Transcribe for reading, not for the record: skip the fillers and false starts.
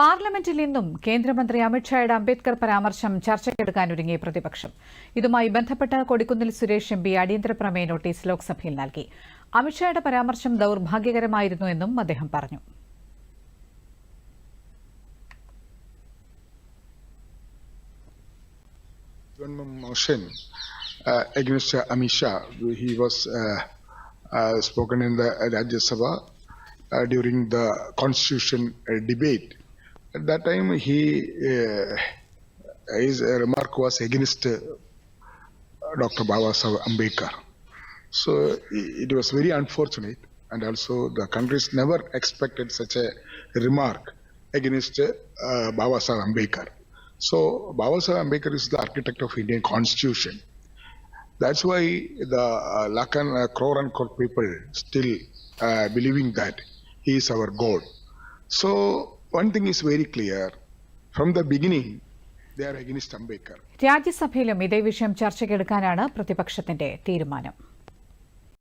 പാർലമെന്റിൽ നിന്നും കേന്ദ്രമന്ത്രി അമിത്ഷായുടെ അംബേദ്കർ പരാമർശം ചർച്ചയ്ക്കെടുക്കാനൊരുങ്ങി പ്രതിപക്ഷം. ഇതുമായി ബന്ധപ്പെട്ട് കൊടിക്കുന്നിൽ സുരേഷ് എം പി അടിയന്തര പ്രമേയ നോട്ടീസ് ലോക്സഭയിൽ നൽകി. അമിത്ഷായുടെ പരാമർശം ദൌർഭാഗ്യകരമായിരുന്നു എന്നും അദ്ദേഹം പറഞ്ഞു. Motion against Amit Shah. He was spoken in the Rajya Sabha during the Constitution debate. At that time, his remark was against Dr. Babasaheb Ambedkar. So it was very unfortunate, and also the countries never expected such a remark against Babasaheb Ambedkar. So Babasaheb Ambedkar is the architect of Indian Constitution. That's why the lakh and crore and crore people still believing that he is our God. So one thing is very clear. From the beginning, they are against Ambedkar. രാജ്യസഭയിലും ഇതേ വിഷയം ചർച്ചയ്ക്കെടുക്കാനാണ് പ്രതിപക്ഷത്തിന്റെ തീരുമാനം.